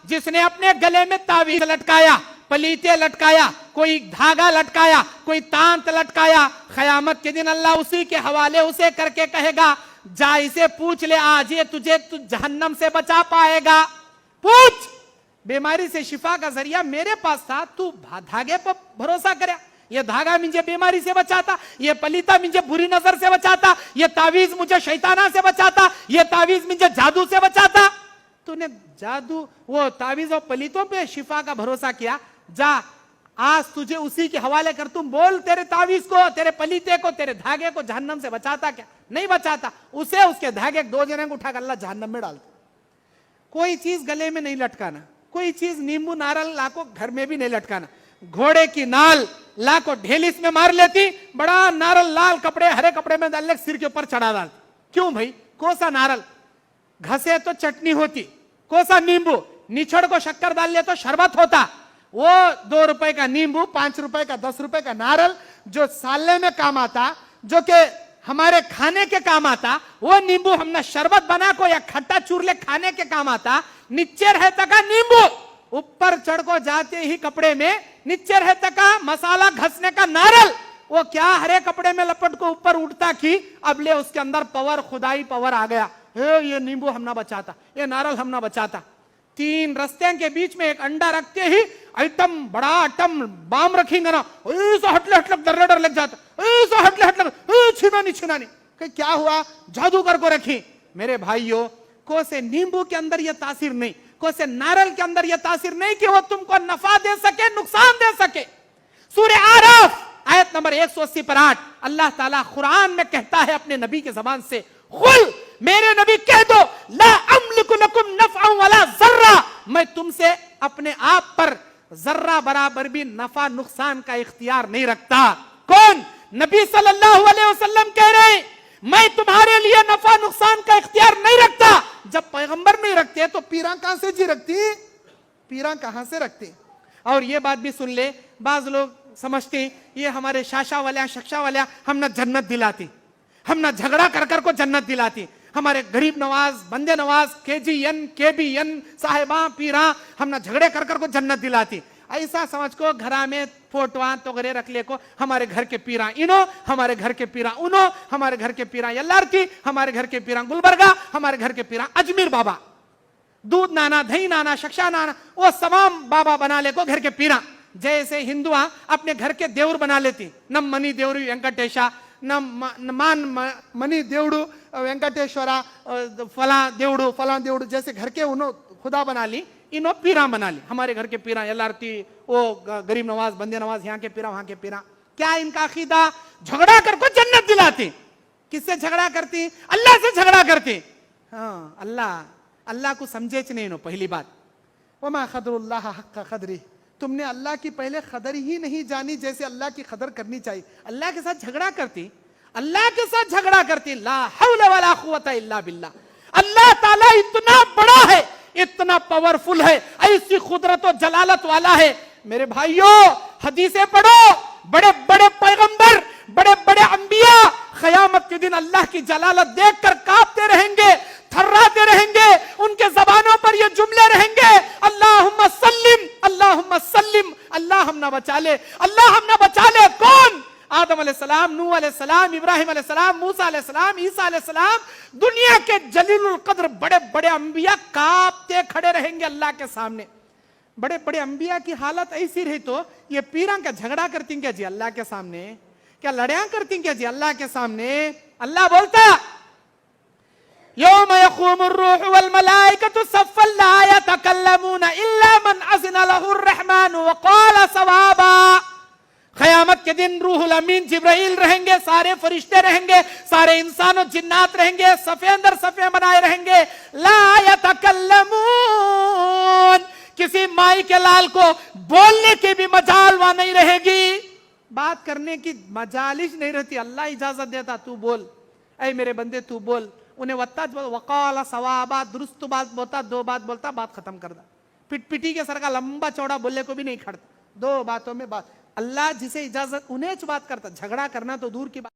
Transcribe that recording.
جس نے اپنے گلے میں تعویذ لٹکایا, پلیتے لٹکایا, کوئی دھاگا لٹکایا, کوئی تانت لٹکایا, قیامت کے دن اللہ اسی کے حوالے اسے کر کے کہے گا جا اسے پوچھ لے آج یہ تجھے جہنم سے بچا پائے گا. پوچھ, بیماری سے شفا کا ذریعہ میرے پاس تھا, تو دھاگے پر بھروسہ کریا. یہ دھاگا مجھے بیماری سے بچاتا, یہ پلیتا مجھے بری نظر سے بچاتا, یہ تعویذ مجھے شیطانہ سے بچاتا, یہ تعویذ مجھے جادو سے بچاتا. تو نے جادو وہ تعویذ اور پلیتوں پہ شفا کا بھروسہ کیا. جا آج تجھے اسی کے حوالے کر, تم بول تیرے تعویذ کو, تیرے پلیتے کو, تیرے دھاگے کو جہنم سے بچاتا کیا؟ نہیں بچاتا. اسے اس کے دھاگے دو جنے کو اٹھا کر اللہ جہنم میں ڈالتا. کوئی چیز گلے میں نہیں لٹکانا, کوئی چیز نیمبو نارل لا کو گھر میں بھی نہیں لٹکانا. گھوڑے کی نال لا کو ڈھیلس میں مار لیتی, بڑا نارل لال کپڑے ہرے کپڑے میں ڈال لے سر کے اوپر چڑھا ڈالتی. کیوں بھائی؟ کوسا نارل گھسے تو چٹنی ہوتی, کوسا نیمبو نچھڑ کو شکر ڈال لے تو شربت ہوتا. وہ 2 روپے کا نیمبو, 5 روپے کا, 10 روپے کا نارل جو سالنے میں کام آتا, جو کہ ہمارے کھانے کے کام آتا, وہ نیمبو ہم نے شربت بنا کو یا کھٹا چور لے کھانے کے کام آتا. نیچے رہتا کا نیمبو, اوپر چڑھ کو جاتے ہی کپڑے میں نیچے رہتا کا مسالہ گھسنے کا نارل, وہ کیا ہرے کپڑے میں لپٹ کو اوپر اٹھتا کی, اب لے اس کے اندر پاور, خدائی پاور آ گیا. یہ نیمبو ہم نہ بچاتا, یہ نارل ہم نہ بچاتا. 3 رستے کے بیچ میں ایک انڈا رکھتے ہی ایٹم, بڑا ایٹم بام رکھیں گے نا, ایسا ہٹ لگ ڈر لگ جاتا, ایسا ہٹ لگ چھینا نہیں. کہ کیا ہوا؟ جادو کر کو رکھی. میرے بھائیوں, کو سے نیمبو کے اندر یہ تاثیر نہیں, کو سے نارل کے اندر یہ تاثیر نہیں کہ وہ تم کو نفع دے سکے, نقصان دے سکے. سورہ آراف آیت نمبر 180 پر 8 اللہ تعالیٰ قرآن میں کہتا ہے اپنے نبی کے زبان سے, قل, میرے نبی کہہ دو, لا املک لکم نفعا ولا ذرہ, میں تم سے اپنے آپ پر ذرہ برابر بھی نفع نقصان کا اختیار نہیں رکھتا. کون؟ نبی صلی اللہ علیہ وسلم کہہ رہے ہیں میں تمہارے لیے نفع نقصان کا اختیار نہیں رکھتا. جب پیغمبر نہیں رکھتے تو پیراں کہاں سے جی رکھتی, پیراں کہاں سے رکھتے. اور یہ بات بھی سن لے, بعض لوگ سمجھتے ہیں یہ ہمارے شاشا والے شکشا والے ہم نہ جنت دلاتی, ہم نہ جھگڑا کر کو جنت دلاتی. ہمارے غریب نواز, بندے نواز, KGN, KBN صاحباں پیراں ہم نہ جھگڑے کر کو جنت دلاتی. ایسا سمجھ کو گھرا میں فوٹوان تو گرے رکھ لے کو, ہمارے گھر کے پیراں انو, ہمارے گھر کے پیراں انو, ہمارے گھر کے پیراں یلارتی, ہمارے گھر کے پیراں گلبرگہ, ہمارے گھر کے پیراں اجمیر بابا, دودھ نانا, دہی نانا, شکشا نانا, وہ تمام بابا بنا لے کو گھر کے پیراں. جیسے ہندوآں اپنے گھر کے دیور بنا لیتی, نم منی دیوری وینکٹیشا, مان منی دیوڑو وینکٹیشورا, فلاں دیوڑو, جیسے گھر کے انہوں خدا بنا لی, انہوں پیراں بنا لی. ہمارے گھر کے پیراں یلارتی, وہ غریب نواز, بندے نواز, یہاں کے پیراں, وہاں کے پیراں. کیا ان کا عقیدہ؟ جھگڑا کر کو جنت دلاتی. کس سے جھگڑا کرتی؟ اللہ سے جھگڑا کرتی. ہاں, اللہ کو سمجھے چ نہیں نو. پہلی بات, وما قدر اللہ حق قدری, تم نے اللہ کی پہلے قدر ہی نہیں جانی جیسے اللہ کی قدر کرنی چاہیے. اللہ کے ساتھ جھگڑا کرتی, اللہ کے ساتھ جھگڑا کرتی. لا حول ولا قوت الا باللہ. اللہ تعالیٰ اتنا بڑا ہے, اتنا پاورفل ہے, ایسی قدرت و جلالت والا ہے. میرے بھائیوں, حدیثیں پڑھو, بڑے بڑے پیغمبر, بڑے بڑے انبیاء قیامت کے دن اللہ کی جلالت دیکھ کر کانپتے رہیں گے, تھراتے رہیں گے. ان کے زبانوں پر یہ جملے رہیں گے, اللہم سلم, اللہم سلم, اللہ ہم نہ بچا لے, اللہ ہم نہ بچا لے. کون؟ آدم علیہ السلام, نوح علیہ السلام, ابراہیم علیہ السلام, موسیٰ علیہ السلام, عیسیٰ علیہ السلام. دنیا کے جلیل القدر بڑے بڑے انبیاء کانپتے کھڑے رہیں گے اللہ کے سامنے. بڑے بڑے انبیاء کی حالت ایسی رہی تو یہ پیراں کا جھگڑا کرتی کیا جی اللہ کے سامنے, کیا لڑیاں کرتی کیا جی اللہ کے سامنے. اللہ بولتا, یوم یقوم الروح والملائکۃ صفا لا یتکلمون الا من اذن له الرحمن وقال صوابا. قیامت کے دن روح الامین جبرائیل رہیں گے, سارے فرشتے رہیں گے, سارے انسان و جنات رہیں گے, صفے اندر صفے بنائے رہیں گے. لا یتکلمون, کسی مائی کے لال کو بولنے کی بھی مجال وہاں نہیں رہے گی, بات کرنے کی مجالس نہیں رہتی. اللہ اجازت دیتا, تو بول, اے میرے بندے تو بول. انہیں وقال ثوابا, درست بات بولتا, 2 بات بولتا, بات ختم کر دا. پٹ پٹی کے سر کا لمبا چوڑا بولنے کو بھی نہیں کھڑتا, 2 باتوں میں بات. اللہ جسے اجازت انہیں بات کرتا, جھگڑا کرنا تو دور کی بات.